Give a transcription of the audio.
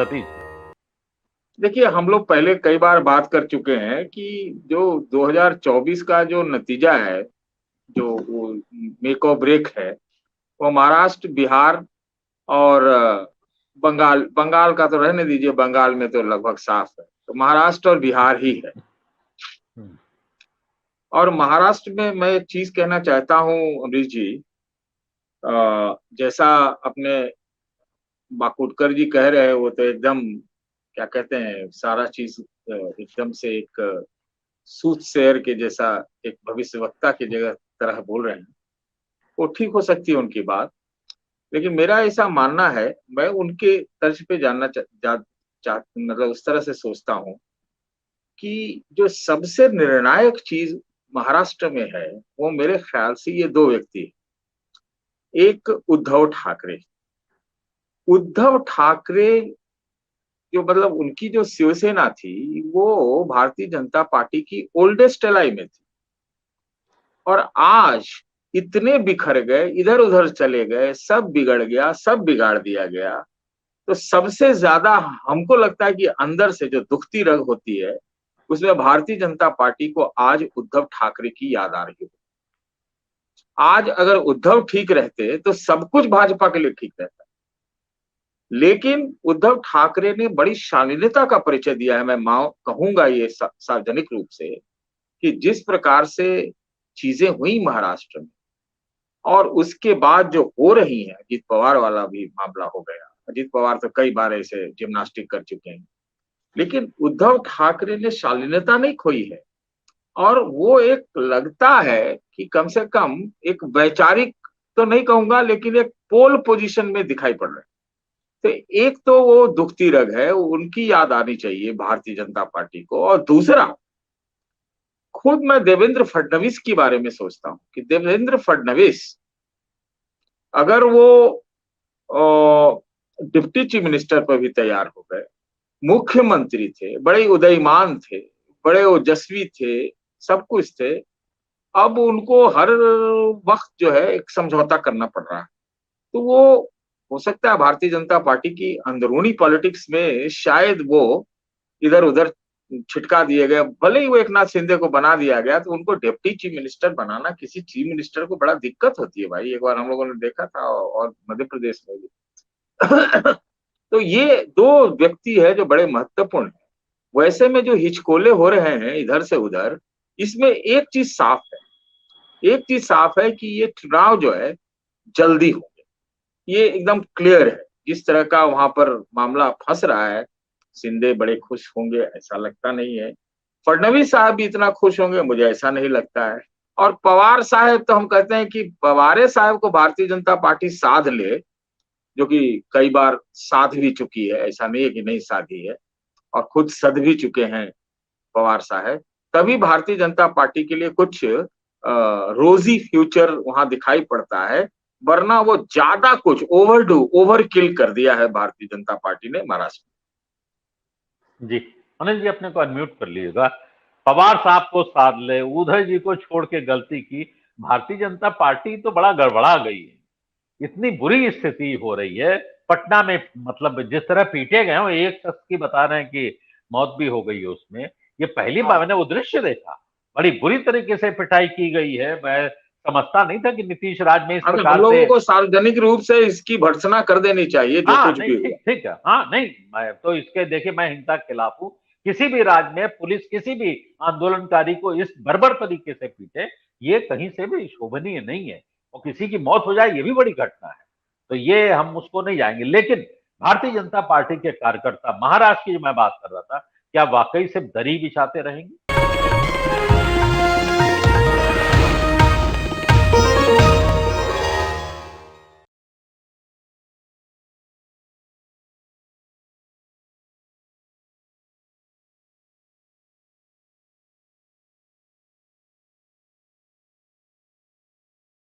सतीश। देखिए, हम लोग पहले कई बार बात कर चुके हैं कि जो 2024 का जो नतीजा है, जो वो मेक और ब्रेक है, वो महाराष्ट्र, बिहार और बंगाल। बंगाल का तो रहने दीजिए, बंगाल में तो लगभग साफ है, तो महाराष्ट्र और बिहार ही है। और महाराष्ट्र में मैं एक चीज कहना चाहता हूँ अमरीश जी, जैसा अपने बाकुटकर जी कह रहे हैं, वो तो एकदम क्या कहते हैं, सारा चीज एकदम से एक सूद शेयर के जैसा, एक भविष्यवक्ता की जगह तरह बोल रहे हैं। वो ठीक हो सकती है उनकी बात, लेकिन मेरा ऐसा मानना है, मैं उनके तर्ज पे जानना मतलब उस तरह से सोचता हूँ कि जो सबसे निर्णायक चीज महाराष्ट्र में है, वो मेरे ख्याल से ये दो व्यक्ति है। एक उद्धव ठाकरे। उद्धव ठाकरे जो मतलब उनकी जो शिवसेना थी, वो भारतीय जनता पार्टी की ओल्डेस्ट एलाई में थी, और आज इतने बिखर गए, इधर उधर चले गए, सब बिगड़ गया, सब बिगाड़ दिया गया। तो सबसे ज्यादा हमको लगता है कि अंदर से जो दुखती रग होती है, उसमें भारतीय जनता पार्टी को आज उद्धव ठाकरे की याद आ रही है। आज अगर उद्धव ठीक रहते तो सब कुछ भाजपा के लिए ठीक रहता, लेकिन उद्धव ठाकरे ने बड़ी शालीनता का परिचय दिया है। मैं कहूंगा ये सार्वजनिक रूप से कि जिस प्रकार से चीजें हुई महाराष्ट्र में, और उसके बाद जो हो रही है, अजीत पवार वाला भी मामला हो गया। अजीत पवार तो कई बार ऐसे जिम्नास्टिक कर चुके हैं, लेकिन उद्धव ठाकरे ने शालीनता नहीं खोई है। और वो एक लगता है कि कम से कम एक वैचारिक तो नहीं कहूंगा, लेकिन एक पोल पोजीशन में दिखाई पड़ रहे हैं। तो एक तो वो दुखती रग है, उनकी याद आनी चाहिए भारतीय जनता पार्टी को। और दूसरा, खुद मैं देवेंद्र फडणवीस के बारे में सोचता हूं कि देवेंद्र फडणवीस अगर वो डिप्टी चीफ मिनिस्टर पर भी तैयार हो गए, मुख्यमंत्री थे, बड़े उदयमान थे, बड़े ओजस्वी थे, सब कुछ थे, अब उनको हर वक्त जो है एक समझौता करना पड़ रहा है। तो वो हो सकता है भारतीय जनता पार्टी की अंदरूनी पॉलिटिक्स में शायद वो इधर उधर छिटका दिए गए। भले ही वो एक नाथ शिंदे को बना दिया गया, तो उनको डिप्टी चीफ मिनिस्टर बनाना, किसी चीफ मिनिस्टर को बड़ा दिक्कत होती है भाई। एक बार हम लोगों ने देखा था, और मध्य प्रदेश में भी। तो ये दो व्यक्ति है जो बड़े महत्वपूर्ण है। वैसे में जो हिचकोले हो रहे हैं इधर से उधर, इसमें एक चीज साफ है, एक चीज साफ है कि ये चुनाव जो है जल्दी होंगे, ये एकदम क्लियर है। जिस तरह का वहां पर मामला फंस रहा है, शिंदे बड़े खुश होंगे ऐसा लगता नहीं है। फडणवीस साहब भी इतना खुश होंगे मुझे ऐसा नहीं लगता है। और पवार साहब तो हम कहते हैं कि पवारे साहब को भारतीय जनता पार्टी साध ले, जो कि कई बार साध भी चुकी है, ऐसा नहीं है कि नहीं साधी है, और खुद सध भी चुके हैं पवार साहब। तभी भारतीय जनता पार्टी के लिए कुछ रोजी फ्यूचर वहां दिखाई पड़ता है, वरना वो ज्यादा कुछ ओवर किल कर दिया है भारतीय जनता पार्टी ने महाराष्ट्र में जी। अनिल जी अपने को अनम्यूट कर लीजिएगा। पवार साहब को साध ले, उधर जी को छोड़ के गलती की, भारतीय जनता पार्टी तो बड़ा गड़बड़ा गई है। इतनी बुरी स्थिति हो रही है पटना में, मतलब जिस तरह पीटे गए हो, एक शख्स की बता रहे हैं कि मौत भी हो गई है उसमें। ये पहली बार मैंने वो दृश्य देखा, बड़ी बुरी तरीके से पिटाई की गई है। मैं समझता नहीं था कि नीतीश राज में इस हम प्रकार से। लोगों को सार्वजनिक रूप से इसकी भर्त्सना कर देनी चाहिए, जो हाँ कुछ नहीं, भी ठीक हुआ। ठीक है। हाँ नहीं, मैं तो इसके देखिए मैं हिंसा के खिलाफ हूँ। किसी भी राज्य में पुलिस किसी भी आंदोलनकारी को इस बर्बर तरीके से पीटे, ये कहीं से भी शोभनीय नहीं है। और किसी की मौत हो जाए ये भी बड़ी घटना है, तो ये हम उसको नहीं जाएंगे। लेकिन भारतीय जनता पार्टी के कार्यकर्ता, महाराष्ट्र की जो मैं बात कर रहा था, क्या वाकई से दरी बिछाते रहेंगे?